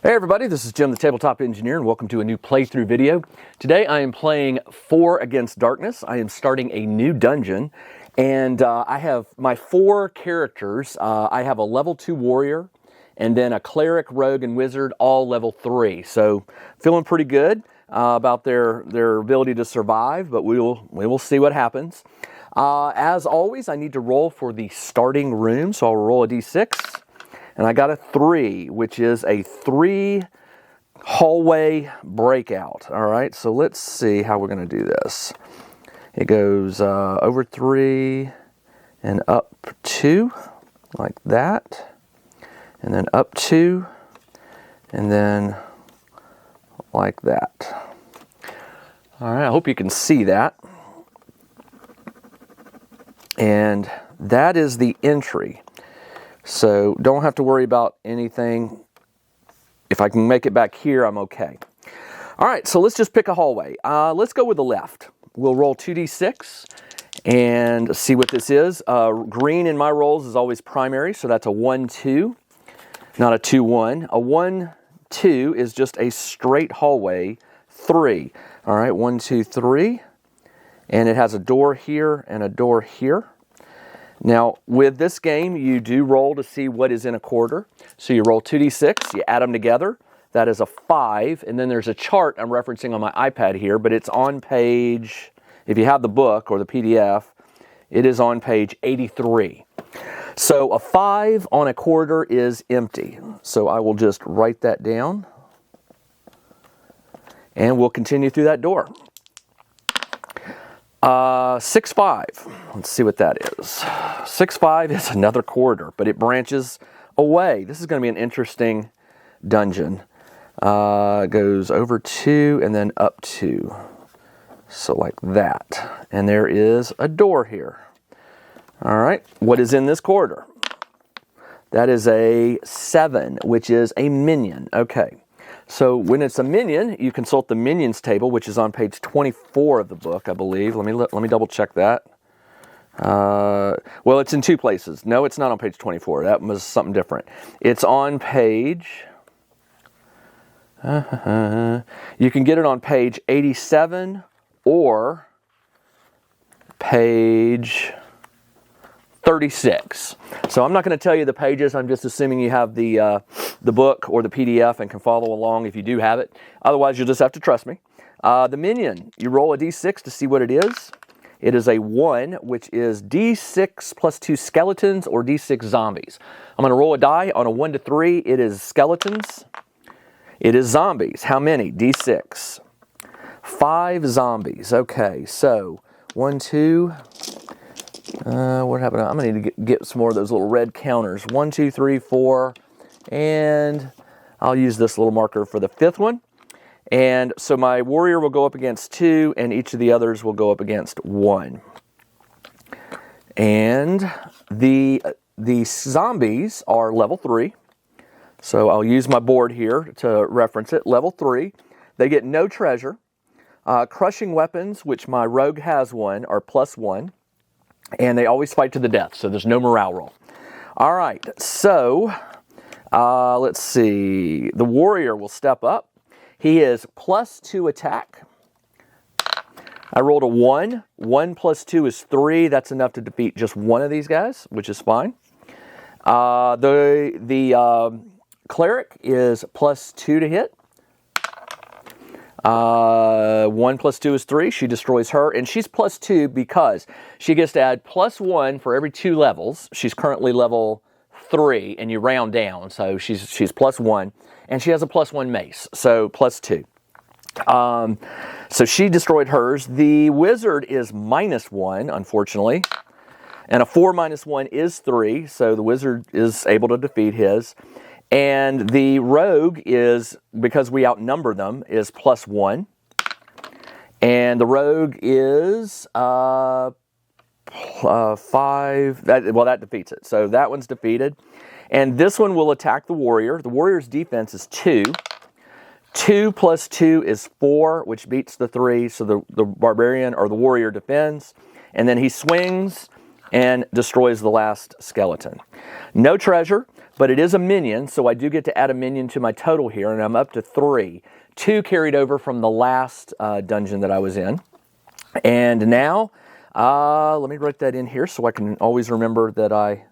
Hey everybody, this is Jim the Tabletop Engineer and welcome to a new playthrough video. Today I am playing 4 Against Darkness. I am starting a new dungeon and I have my 4 characters. I have a level 2 warrior and then a cleric, rogue, and wizard, all level 3. So feeling pretty good about their ability to survive, but we will see what happens. As always, I need to roll for the starting room, so I'll roll a d6. And I got a 3, which is a 3 hallway breakout. All right, so let's see how we're going to do this. It goes over 3 and up 2, like that. And then up 2, and then like that. All right, I hope you can see that. And that is the entry. So don't have to worry about anything. If I can make it back here, I'm okay. All right, so let's just pick a hallway. Let's go with the left. We'll roll 2d6 and see what this is. Green in my rolls is always primary, so that's a 1-2, not a 2-1. A 1-2 is just a straight hallway 3. All right, 1, 2, 3. And it has a door here and a door here. Now, with this game, you do roll to see what is in a quarter. So you roll 2d6, you add them together. That is a 5. And then there's a chart I'm referencing on my iPad here, but it's on page, if you have the book or the PDF, it is on page 83. So a 5 on a quarter is empty. So I will just write that down. And we'll continue through that door. 6-5. Let's see what that is. 6-5 is another quarter, but it branches away. This is going to be an interesting dungeon. It goes over 2 and then up 2. So like that. And there is a door here. All right. What is in this quarter? That is a 7, which is a minion. Okay. So when it's a minion, you consult the minions table, which is on page 24 of the book, I believe. Let me double check that. Well, it's in 2 places. No, it's not on page 24. That was something different. It's on page... You can get it on page 87 or page 36. So I'm not going to tell you the pages. I'm just assuming you have the book or the PDF and can follow along if you do have it. Otherwise, you'll just have to trust me. The minion, you roll a d6 to see what it is. It is a 1, which is d6 plus 2 skeletons or d6 zombies. I'm going to roll a die. On a 1 to 3, it is skeletons. It is zombies. How many? d6. 5 zombies. Okay, so 1, 2... what happened? I'm going to need to get some more of those little red counters. 1, 2, 3, 4, and I'll use this little marker for the 5th one. And so my warrior will go up against 2, and each of the others will go up against 1. And the zombies are level 3. So I'll use my board here to reference it. Level 3. They get no treasure. Crushing weapons, which my rogue has one, are +1. And they always fight to the death, so there's no morale roll. All right, so let's see. The warrior will step up. He is +2 attack. I rolled a 1. 1 plus 2 is 3. That's enough to defeat just one of these guys, which is fine. The cleric is +2 to hit. 1 plus 2 is 3. She destroys her, and she's +2 because she gets to add +1 for every 2 levels. She's currently level 3, and you round down, so she's +1, and she has a +1 mace, so +2. So she destroyed hers. The wizard is -1, unfortunately, and a 4 minus 1 is 3, so the wizard is able to defeat his. And the rogue is, because we outnumber them, is +1. And the rogue is 5. That defeats it. So that one's defeated. And this one will attack the warrior. The warrior's defense is 2. 2 plus 2 is 4, which beats the 3. So the barbarian or the warrior defends. And then he swings and destroys the last skeleton. No treasure. but it is a minion, so I do get to add a minion to my total here, and I'm up to 3. 2 carried over from the last dungeon that I was in. And now, let me write that in here so I can always remember that I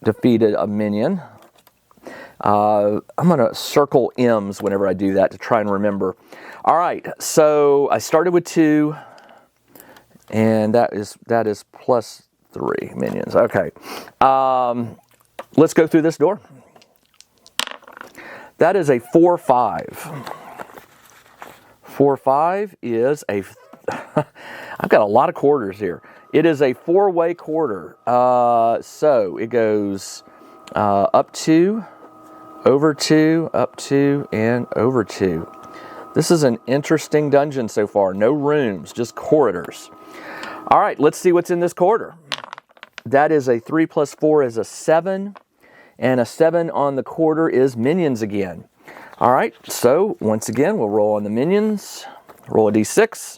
defeated a minion. I'm going to circle M's whenever I do that to try and remember. All right, so I started with 2, and that is plus 3 minions. Okay, let's go through this door. That is a 4-5. 4-5 is a... I've got a lot of quarters here. It is a 4-way quarter. So it goes up 2, over 2, up 2, and over 2. This is an interesting dungeon so far. No rooms, just corridors. All right, let's see what's in this quarter. That is a 3 plus 4 is a 7. And a 7 on the quarter is minions again. All right, so once again, we'll roll on the minions. Roll a d6.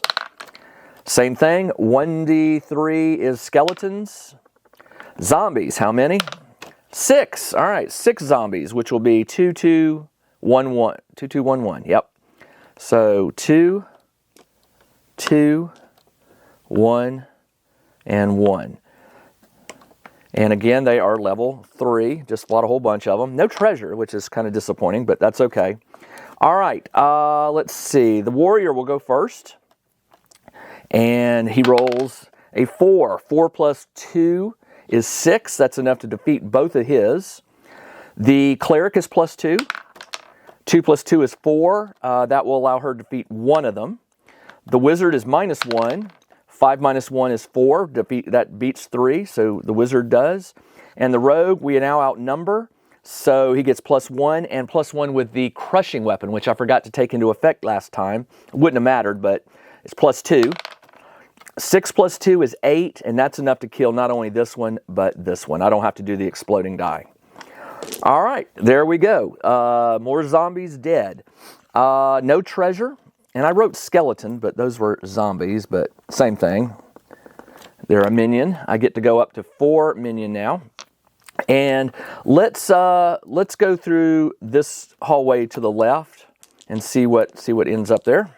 Same thing, 1d3 is skeletons. Zombies, how many? 6. All right, 6 zombies, which will be 2, 2, 1, 1. 2, 2, 1, 1, yep. So 2, 2, 1, and 1. And again, they are level 3. Just fought a whole bunch of them. No treasure, which is kind of disappointing, but that's okay. All right, let's see. The warrior will go first. And he rolls a 4. 4 plus 2 is 6. That's enough to defeat both of his. The cleric is plus 2. 2 plus 2 is 4. That will allow her to defeat one of them. The wizard is minus 1. 5 minus 1 is 4. That beats 3, so the wizard does. And the rogue, we now outnumber, so he gets plus 1 and plus 1 with the crushing weapon, which I forgot to take into effect last time. It wouldn't have mattered, but it's plus 2. 6 plus 2 is 8, and that's enough to kill not only this one, but this one. I don't have to do the exploding die. All right, there we go. More zombies dead. No treasure. And I wrote skeleton, but those were zombies, but same thing. They're a minion. I get to go up to 4 minion now. And let's go through this hallway to the left and see what ends up there.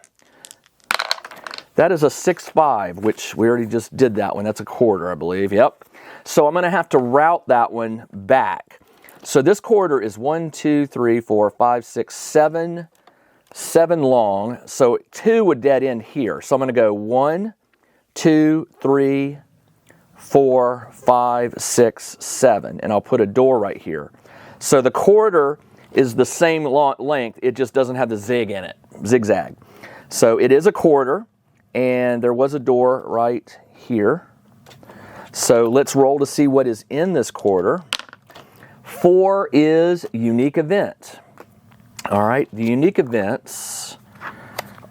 That is a 6-5, which we already just did that one. That's a quarter, I believe. Yep. So I'm going to have to route that one back. So this quarter is 1, 2, 3, 4, 5, 6, 7. 7 long. So 2 would dead end here. So I'm going to go 1, 2, 3, 4, 5, 6, 7. And I'll put a door right here. So the quarter is the same length. It just doesn't have the zigzag. So it is a quarter. And there was a door right here. So let's roll to see what is in this quarter. 4 is unique event. All right, the unique events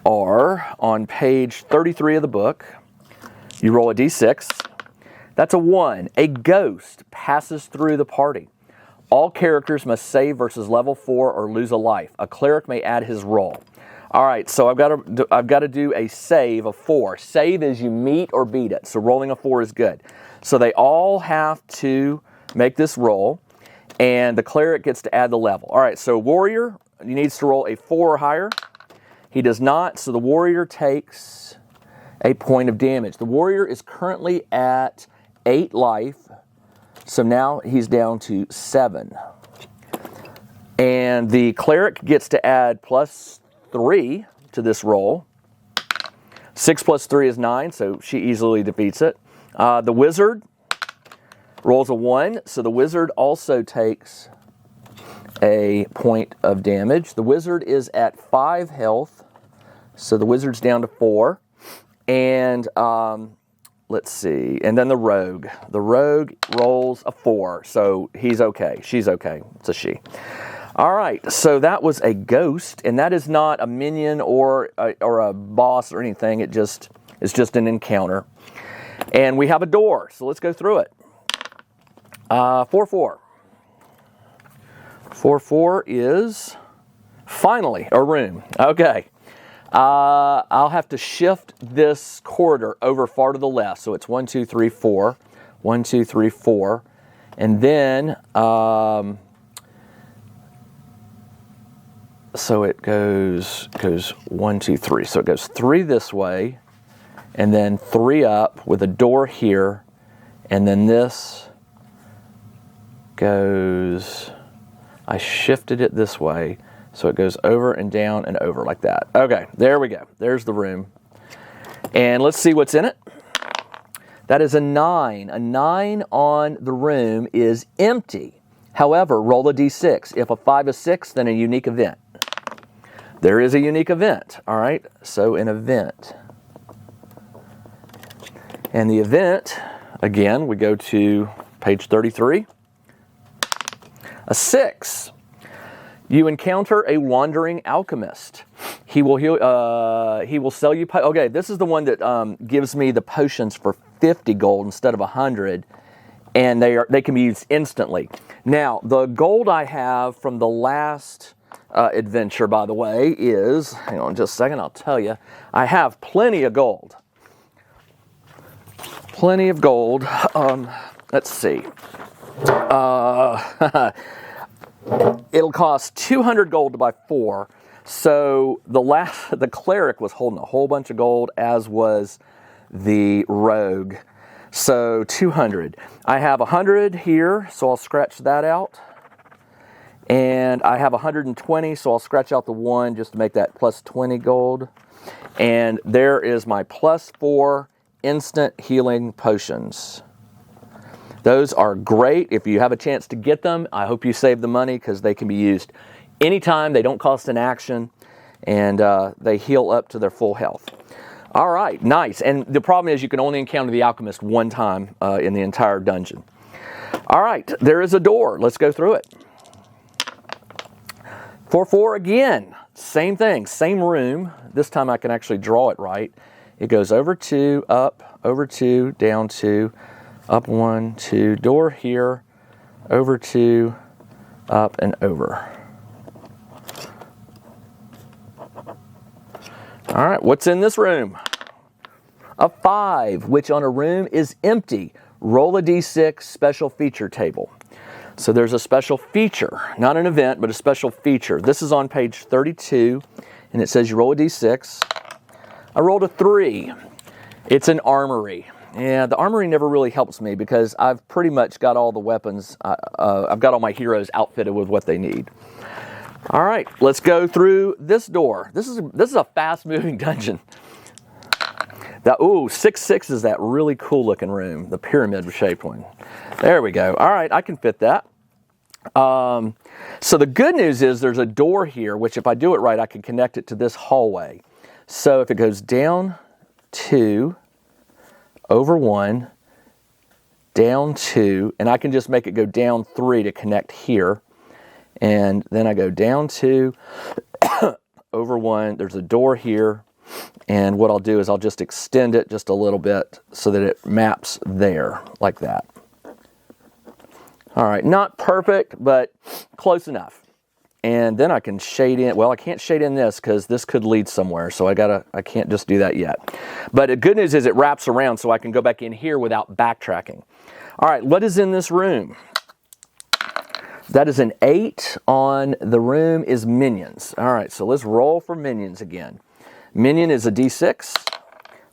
are on page 33 of the book. You roll a d6. That's a 1. A ghost passes through the party. All characters must save versus level 4 or lose a life. A cleric may add his roll. All right, so I've got to do a save of 4. Save is you meet or beat it. So rolling a 4 is good. So they all have to make this roll, and the cleric gets to add the level. All right, so warrior, he needs to roll a 4 or higher. He does not, so the warrior takes a point of damage. The warrior is currently at 8 life, so now he's down to 7. And the cleric gets to add plus 3 to this roll. 6 plus 3 is 9, so she easily defeats it. The wizard rolls a 1, so the wizard also takes a point of damage. The wizard is at 5 health, so the wizard's down to 4. And let's see, and then the rogue. The rogue rolls a 4, so he's okay. She's okay. It's a she. All right, so that was a ghost, and that is not a minion or a boss or anything. It's just an encounter. And we have a door, so let's go through it. 4-4. 4-4 is finally a room. Okay. I'll have to shift this corridor over far to the left. So it's 1, 2, 3, 4. 1, 2, 3, 4. And then, so it goes 1, 2, 3. So it goes 3 this way, and then 3 up with a door here, and then this goes, I shifted it this way, so it goes over and down and over like that. Okay, there we go. There's the room. And let's see what's in it. That is a 9. A 9 on the room is empty. However, roll a d6. If a 5 is 6, then a unique event. There is a unique event, all right? So an event. And the event, again, we go to page 33. A 6. You encounter a wandering alchemist. He will sell you. Okay, this is the one that gives me the potions for 50 gold instead of 100, and they can be used instantly. Now, the gold I have from the last adventure, by the way, is, hang on just a second, I'll tell you. I have plenty of gold. Plenty of gold. Let's see. It'll cost 200 gold to buy 4. So the cleric was holding a whole bunch of gold, as was the rogue. So 200. I have 100 here, so I'll scratch that out. And I have 120, so I'll scratch out the 1 just to make that plus 20 gold. And there is my plus 4 instant healing potions. Those are great if you have a chance to get them. I hope you save the money because they can be used anytime. They don't cost an action, and they heal up to their full health. All right, nice. And the problem is you can only encounter the alchemist 1 time in the entire dungeon. All right, there is a door. Let's go through it. 4-4 again. Same thing, same room. This time I can actually draw it right. It goes over 2, up, over 2, down 2, up 1, 2, door here, over 2, up and over. All right, what's in this room? A 5, which on a room is empty. Roll a d6 special feature table. So there's a special feature, not an event, but a special feature. This is on page 32, and it says you roll a d6. I rolled a 3. It's an armory. Yeah, the armory never really helps me because I've pretty much got all the weapons. I've got all my heroes outfitted with what they need. All right, let's go through this door. This is a fast-moving dungeon. Ooh, 6-6 is that really cool-looking room, the pyramid-shaped one. There we go. All right, I can fit that. So the good news is there's a door here, which if I do it right, I can connect it to this hallway. So if it goes down 2, over 1, down 2, and I can just make it go down 3 to connect here. And then I go down 2, over 1, there's a door here. And what I'll do is I'll just extend it just a little bit so that it maps there, like that. All right, not perfect, but close enough. And then I can shade in, well, I can't shade in this because this could lead somewhere, so I can't just do that yet. But the good news is it wraps around so I can go back in here without backtracking. All right, what is in this room? That is an 8 on the room is minions. All right, so let's roll for minions again. Minion is a d6.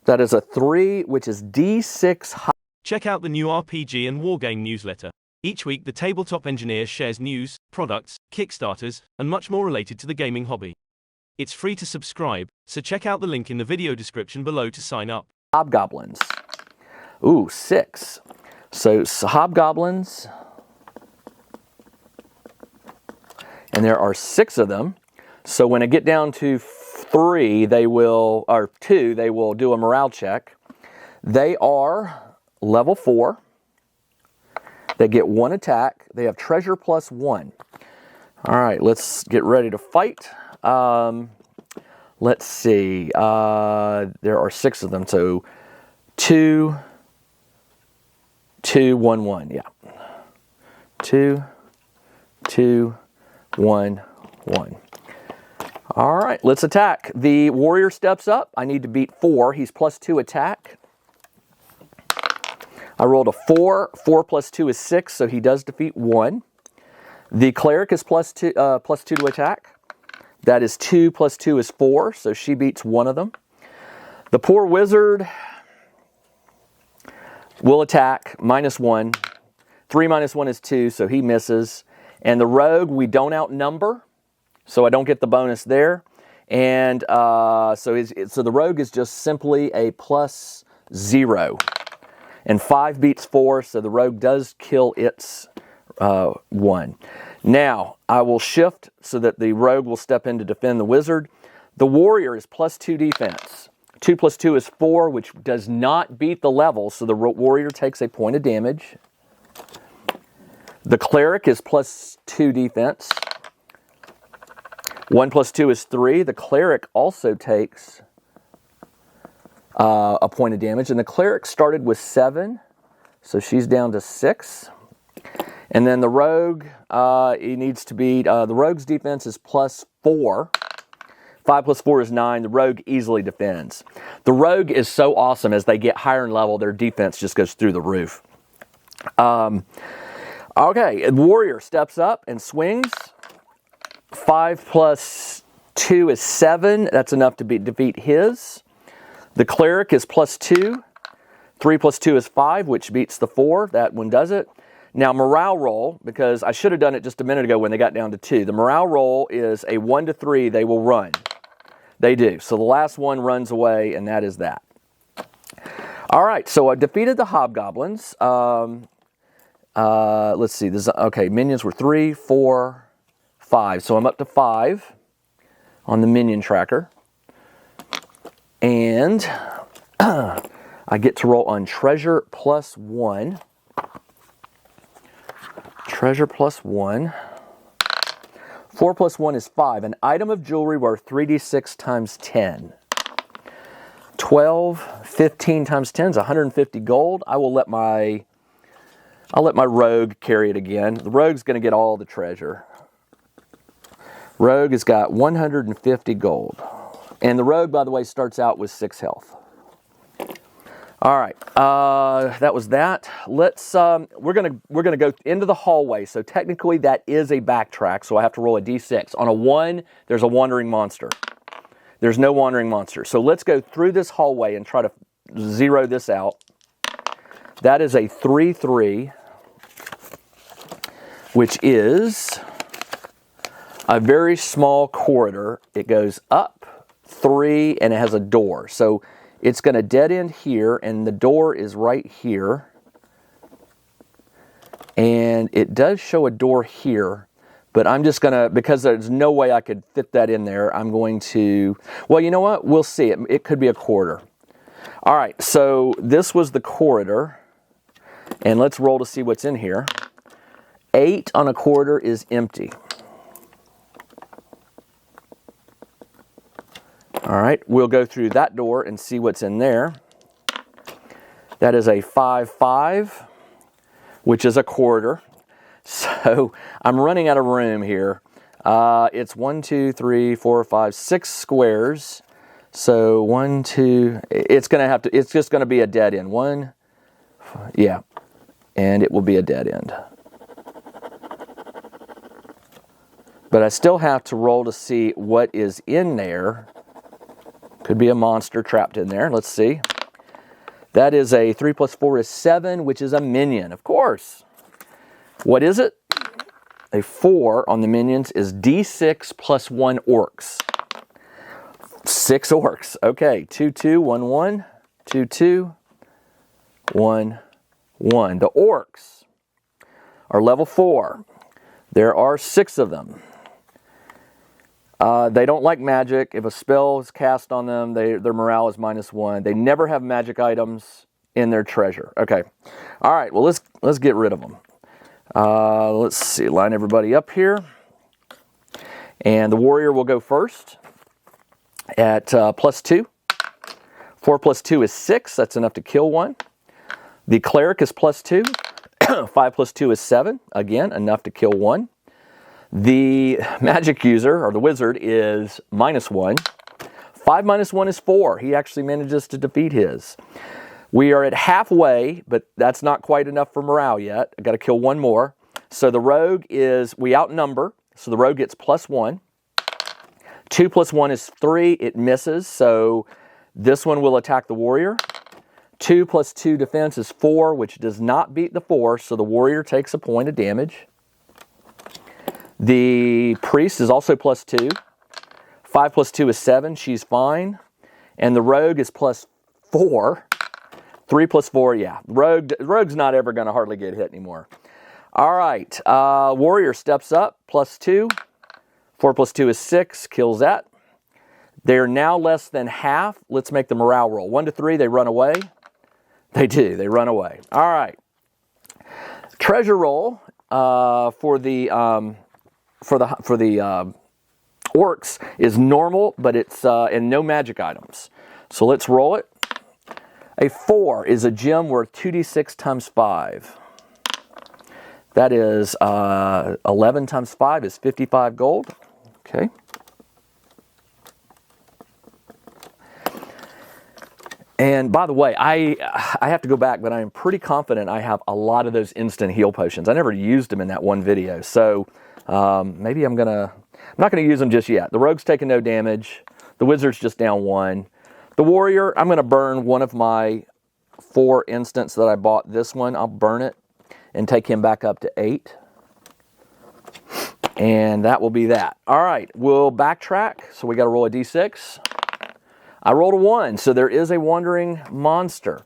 That is a 3, which is d6 high. Check out the new RPG and Wargame newsletter. Each week, the Tabletop Engineer shares news, products, Kickstarters, and much more related to the gaming hobby. It's free to subscribe, so check out the link in the video description below to sign up. Hobgoblins. Ooh, 6. So hobgoblins. And there are 6 of them. So when I get down to 3, they will, or 2, they will do a morale check. They are level 4. They get 1 attack. They have treasure plus 1. All right, let's get ready to fight. Let's see. There are 6 of them. So 2, 2, 1, 1. Yeah. 2, 2, 1, 1. All right, let's attack. The warrior steps up. I need to beat 4. He's plus 2 attack. I rolled a 4. 4 plus 2 is 6, so he does defeat 1. The cleric is plus 2 to attack. That is 2 plus 2 is 4, so she beats one of them. The poor wizard will attack, -1. 3 minus 1 is 2, so he misses. And the rogue, we don't outnumber, so I don't get the bonus there. And so the rogue is just simply a +0. And 5 beats 4, so the rogue does kill its 1. Now, I will shift so that the rogue will step in to defend the wizard. The warrior is +2 defense. 2 plus 2 is 4, which does not beat the level, so the warrior takes a point of damage. The cleric is +2 defense. 1 plus 2 is 3. The cleric also takes a point of damage, and the cleric started with 7, so she's down to 6. And then the rogue, he needs to beat, the rogue's defense is +4. 5 plus 4 is 9. The rogue easily defends. The rogue is so awesome. As they get higher in level, their defense just goes through the roof. Okay, the warrior steps up and swings. 5 plus 2 is 7. That's enough to defeat his. The cleric is +2. 3 plus 2 is 5, which beats the 4. That one does it. Now, morale roll, because I should have done it just a minute ago when they got down to 2. The morale roll is a 1 to 3. They will run. They do. So the last one runs away, and that is that. All right, so I defeated the hobgoblins. Let's see. Okay, minions were 3, 4, 5. So I'm up to 5 on the minion tracker. And I get to roll on treasure +1. Treasure +1. 4 plus 1 is 5. An item of jewelry worth 3d6 times 10. 12, 15 times 10 is 150 gold. I'll let my rogue carry it again. The rogue's going to get all the treasure. Rogue has got 150 gold. And the rogue, by the way, starts out with 6 health. All right, that was that. Let's we're gonna go into the hallway. So technically that is a backtrack. So I have to roll a d6. On a 1, there's a wandering monster. There's no wandering monster. So let's go through this hallway and try to zero this out. That is a 3-3, which is a very small corridor. It goes up 3 and it has a door. So it's going to dead end here, and the door is right here. And it does show a door here, but I'm just going to, because there's no way I could fit that in there, I'm going to, well, you know what? We'll see. It could be a corridor. All right, so this was the corridor, and let's roll to see what's in here. 8 on a corridor is empty. All right, we'll go through that door and see what's in there. That is a 5-5, which is a corridor. So I'm running out of room here. It's 1, 2, 3, 4, 5, 6 squares. So 1, 2, it's just gonna be a dead end. 1, yeah, and it will be a dead end. But I still have to roll to see what is in there. Could be a monster trapped in there. Let's see. That is a 3 plus 4 is 7, which is a minion, of course. What is it? A 4 on the minions is d6 plus 1 orcs. 6 orcs. Okay, 2, 2, 1, 1, 2, 2, 1, 1. The orcs are level 4. There are 6 of them. They don't like magic. If a spell is cast on them, their morale is -1. They never have magic items in their treasure. Okay. All right. Well, let's get rid of them. Let's see. Line everybody up here. And the warrior will go first at +2. 4 plus 2 is 6. That's enough to kill one. The cleric is +2. 5 plus 2 is 7. Again, enough to kill one. The magic user, or the wizard, is -1. 5 minus 1 is 4. He actually manages to defeat his. We are at halfway, but that's not quite enough for morale yet. I got to kill one more. So the rogue is, we outnumber, so the rogue gets +1. 2 + 1 is 3, it misses, so this one will attack the warrior. 2 + 2 defense is 4, which does not beat the 4, so the warrior takes a point of damage. The priest is also +2. 5 + 2 is 7, she's fine. And the rogue is +4. 3 + 4, yeah. Rogue's not ever going to hardly get hit anymore. All right, warrior steps up, +2. 4 + 2 is 6, kills that. They're now less than half. Let's make the morale roll. 1 to 3, they run away. They do, they run away. All right. Treasure roll for the orcs is normal, but it's and no magic items. So let's roll it. A 4 is a gem worth 2d6 × 5. That is 11 × 5 is 55 gold. Okay. And by the way, I have to go back, but I am pretty confident I have a lot of those instant heal potions. I never used them in that one video, so maybe I'm not gonna use them just yet. The rogue's taking no damage. The wizard's just down 1. The warrior, I'm gonna burn one of my 4 instants that I bought. This one, I'll burn it and take him back up to 8. And that will be that. All right, we'll backtrack. So we got to roll a d6. I rolled a 1, so there is a wandering monster.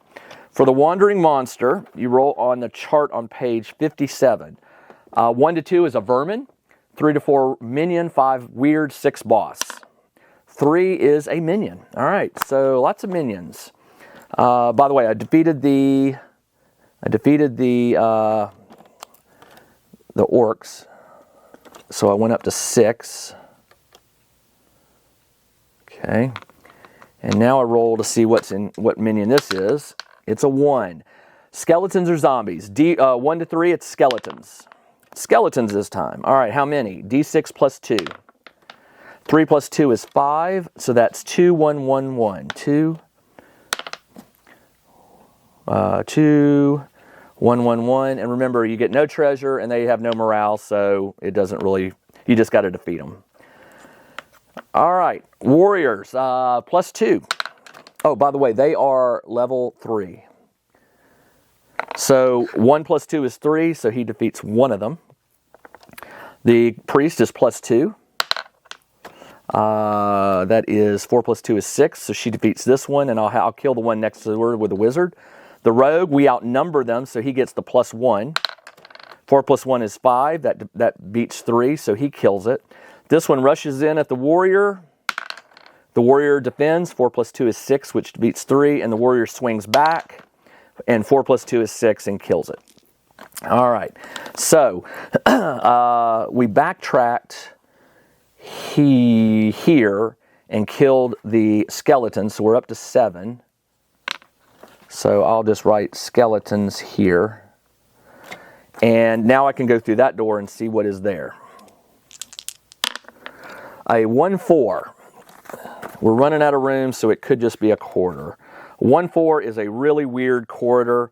For the wandering monster, you roll on the chart on page 57. 1 to 2 is a vermin. 3 to 4 minion. 5 weird. 6 boss. 3 is a minion. All right, so lots of minions. By the way, I defeated the orcs. So I went up to 6. Okay. And now I roll to see what minion this is. It's a 1. Skeletons or zombies? 1 to 3, it's skeletons. Skeletons this time. All right, how many? D6 + 2. 3 + 2 is 5, so that's 2, 1, 1, 1. 2, 1, 1, 1. And remember, you get no treasure and they have no morale, so it doesn't really, you just got to defeat them. All right, warriors, +2. Oh, by the way, they are level 3. So 1 + 2 is 3, so he defeats one of them. The priest is +2. That is 4 + 2 is 6, so she defeats this one, and I'll kill the one next to her with the wizard. The rogue, we outnumber them, so he gets the +1. 4 + 1 is 5. That beats 3, so he kills it. This one rushes in at the warrior. The warrior defends. 4 + 2 is 6, which beats 3, and the warrior swings back, and 4 + 2 is 6 and kills it. All right, so we backtracked here and killed the skeleton, so we're up to 7. So I'll just write skeletons here. And now I can go through that door and see what is there. A 1-4. We're running out of room, so it could just be a corridor. 1-4 is a really weird corridor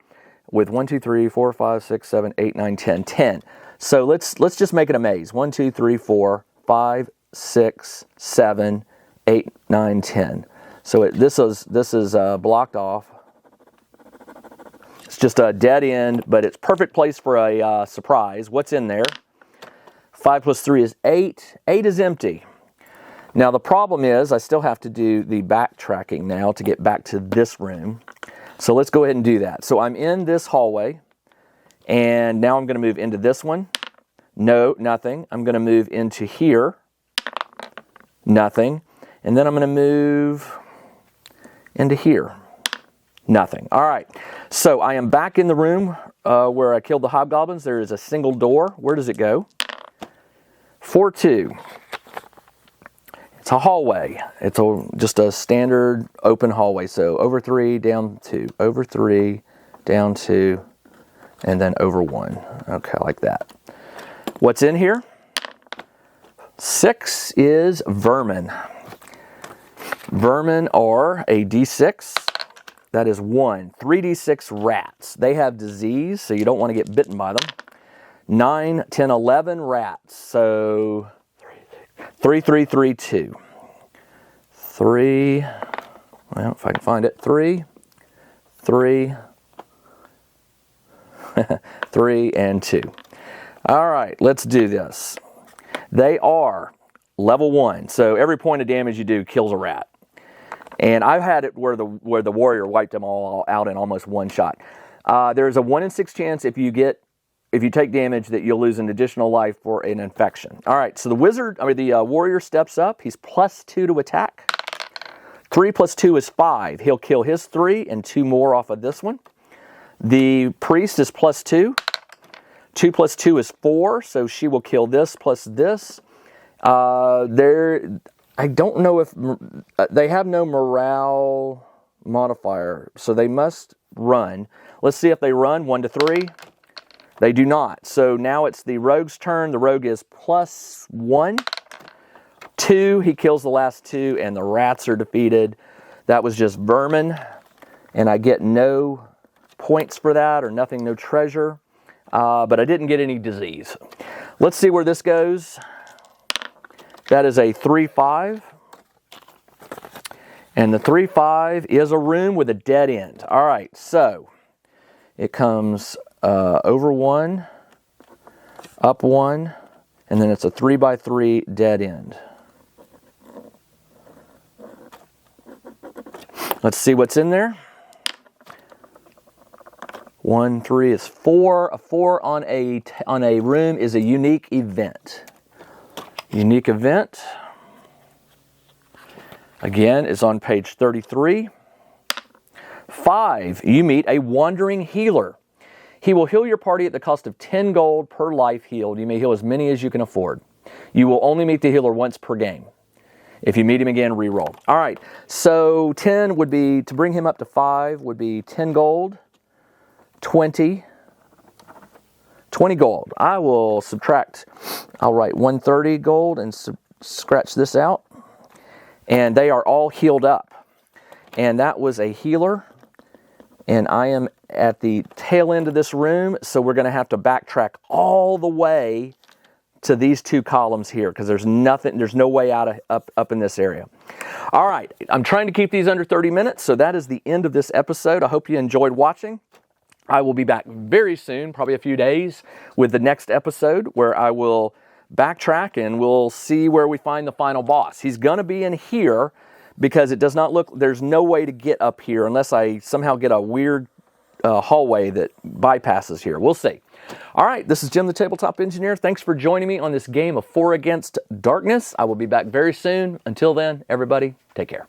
with 1, 2, 3, 4, 5, 6, 7, 8, 9, 10. 10. So let's just make it a maze. 1, 2, 3, 4, 5, 6, 7, 8, 9, 10. So this is blocked off. It's just a dead end, but it's perfect place for a surprise. What's in there? 5 + 3 is 8. 8 is empty. Now the problem is I still have to do the backtracking now to get back to this room. So let's go ahead and do that. So I'm in this hallway, and now I'm going to move into this one. No, nothing. I'm going to move into here. Nothing. And then I'm going to move into here. Nothing. All right. So I am back in the room where I killed the hobgoblins. There is a single door. Where does it go? 4-2. It's a hallway. It's just a standard open hallway. So over 3, down 2, over 3, down 2, and then over 1. Okay, like that. What's in here? 6 is vermin. Vermin are a D6. That is 1. 3d6 rats. They have disease, so you don't want to get bitten by them. 9, 10, 11 rats. So 3, 3, 3, 2. 3, well, if I can find it, 3, 3, 3, and 2. All right, let's do this. They are level 1, so every point of damage you do kills a rat. And I've had it where the warrior wiped them all out in almost one shot. There's a 1 in 6 chance if you take damage that you'll lose an additional life for an infection. All right, so the warrior steps up. He's +2 to attack. 3 + 2 is 5. He'll kill his 3 and 2 more off of this one. The priest is +2. 2 + 2 is 4, so she will kill this plus this. I don't know if they have no morale modifier, so they must run. Let's see if they run. 1 to 3. They do not. So now it's the rogue's turn. The rogue is +1. 2, he kills the last 2, and the rats are defeated. That was just vermin, and I get no points for that or nothing, no treasure. But I didn't get any disease. Let's see where this goes. That is a 3-5. And the 3-5 is a room with a dead end. All right, so it comes over 1, up 1, and then it's a 3x3 dead end. Let's see what's in there. 1, 3 is 4. A 4 on a room is a unique event. Unique event, again, is on page 33. 5, you meet a wandering healer. He will heal your party at the cost of 10 gold per life healed. You may heal as many as you can afford. You will only meet the healer once per game. If you meet him again, re-roll. All right, so 10 would be, to bring him up to 5, would be 10 gold, 20 gold. I will subtract, I'll write 130 gold and scratch this out. And they are all healed up. And that was a healer. And I am at the tail end of this room, so we're going to have to backtrack all the way to these 2 columns here, because there's no way out up in this area. All right, I'm trying to keep these under 30 minutes, so that is the end of this episode. I hope you enjoyed watching. I will be back very soon, probably a few days, with the next episode where I will backtrack and we'll see where we find the final boss. He's going to be in here because it does not look, there's no way to get up here unless I somehow get a weird hallway that bypasses here. We'll see. All right, this is Jim the Tabletop Engineer. Thanks for joining me on this game of 4 Against Darkness. I will be back very soon. Until then, everybody, take care.